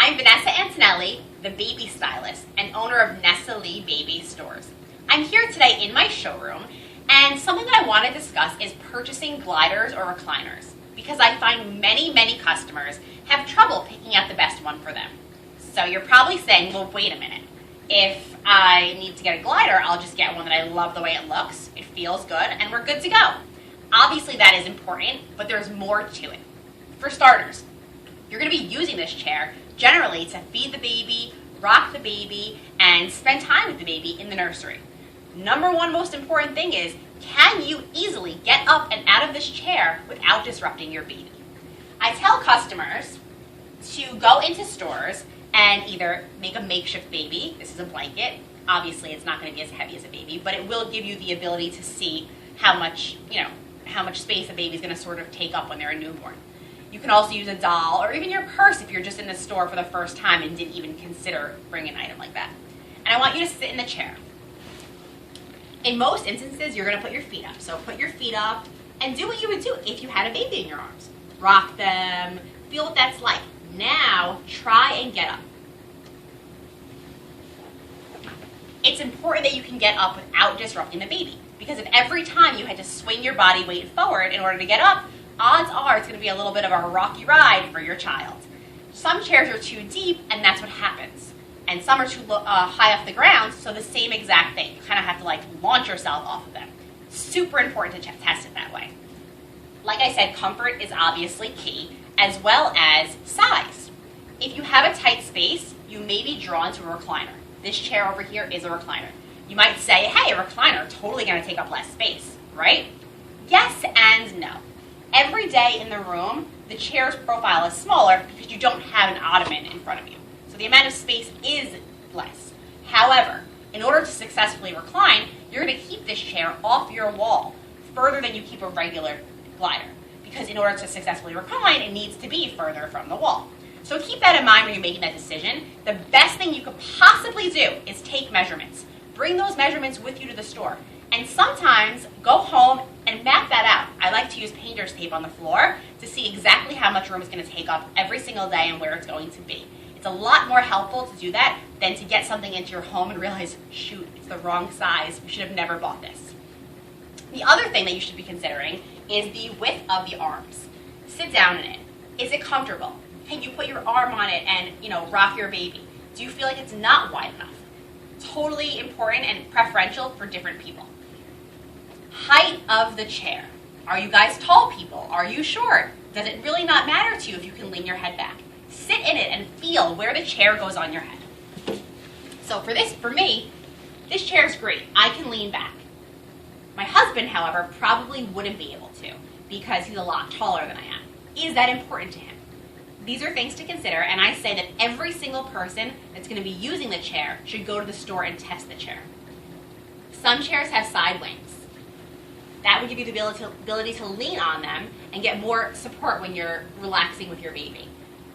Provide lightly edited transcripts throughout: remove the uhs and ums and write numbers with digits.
I'm Vanessa Antonelli, the baby stylist and owner of Nursery Baby Stores. I'm here today in my showroom, and something that I want to discuss is purchasing gliders or recliners, because I find many customers have trouble picking out the best one for them. So you're probably saying, well, wait a minute. If I need to get a glider, I'll just get one that I love the way it looks, it feels good, and we're good to go. Obviously that is important, but there's more to it. For starters, you're going to be using this chair generally to feed the baby, rock the baby, and spend time with the baby in the nursery. Number one most important thing is, can you easily get up and out of this chair without disrupting your baby? I tell customers to go into stores and either make a makeshift baby. This is a blanket. Obviously it's not going to be as heavy as a baby, but it will give you the ability to see how much space a baby's going to sort of take up when they're a newborn. You can also use a doll or even your purse if you're just in the store for the first time and didn't even consider bringing an item like that. And I want you to sit in the chair. In most instances, you're going to put your feet up. So put your feet up and do what you would do if you had a baby in your arms. Rock them, feel what that's like. Now, try and get up. It's important that you can get up without disrupting the baby, because if every time you had to swing your body weight forward in order to get up, odds are it's going to be a little bit of a rocky ride for your child. Some chairs are too deep, and that's what happens. And some are too high off the ground, so the same exact thing. You kind of have to launch yourself off of them. Super important to test it that way. Like I said, comfort is obviously key, as well as size. If you have a tight space, you may be drawn to a recliner. This chair over here is a recliner. You might say, hey, a recliner, totally going to take up less space, right? Yes and no. Every day in the room, the chair's profile is smaller because you don't have an ottoman in front of you. So the amount of space is less. However, in order to successfully recline, you're going to keep this chair off your wall further than you keep a regular glider. Because in order to successfully recline, it needs to be further from the wall. So keep that in mind when you're making that decision. The best thing you could possibly do is take measurements. Bring those measurements with you to the store. And sometimes go home and map that out. I like to use painter's tape on the floor to see exactly how much room it's going to take up every single day and where it's going to be. It's a lot more helpful to do that than to get something into your home and realize, shoot, it's the wrong size. You should have never bought this. The other thing that you should be considering is the width of the arms. Sit down in it. Is it comfortable? Can you put your arm on it and, rock your baby? Do you feel like it's not wide enough? Totally important and preferential for different people. Height of the chair. Are you guys tall people? Are you short? Does it really not matter to you if you can lean your head back? Sit in it and feel where the chair goes on your head. So for me, this chair is great. I can lean back. My husband, however, probably wouldn't be able to because he's a lot taller than I am. Is that important to him? These are things to consider, and I say that every single person that's going to be using the chair should go to the store and test the chair. Some chairs have side wings. That would give you the ability to lean on them and get more support when you're relaxing with your baby.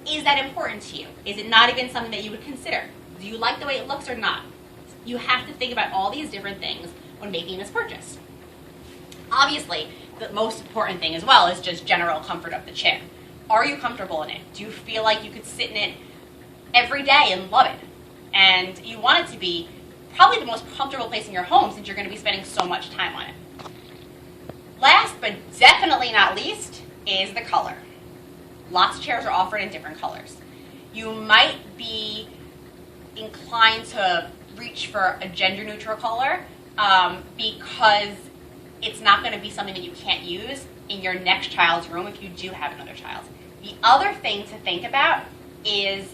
Is that important to you? Is it not even something that you would consider? Do you like the way it looks or not? You have to think about all these different things when making this purchase. Obviously, the most important thing as well is just general comfort of the chair. Are you comfortable in it? Do you feel like you could sit in it every day and love it? And you want it to be probably the most comfortable place in your home since you're going to be spending so much time on it. Last but definitely not least is the color. Lots of chairs are offered in different colors. You might be inclined to reach for a gender-neutral color because it's not going to be something that you can't use in your next child's room if you do have another child. The other thing to think about is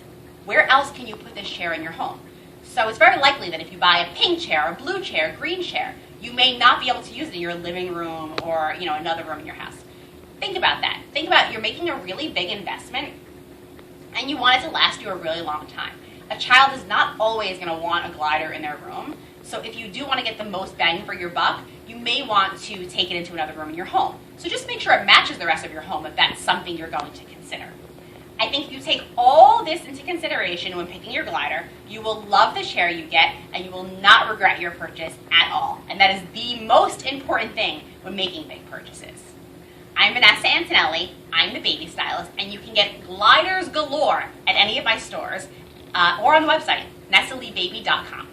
where else can you put this chair in your home? So it's very likely that if you buy a pink chair, a blue chair, a green chair, you may not be able to use it in your living room or another room in your house. Think about that. Think about you're making a really big investment and you want it to last you a really long time. A child is not always going to want a glider in their room, so if you do want to get the most bang for your buck, you may want to take it into another room in your home. So just make sure it matches the rest of your home if that's something you're going to consider. I think if you take all this into consideration when picking your glider, you will love the chair you get and you will not regret your purchase at all. And that is the most important thing when making big purchases. I'm Vanessa Antonelli. I'm the baby stylist, and you can get gliders galore at any of my stores or on the website, nestlebaby.com.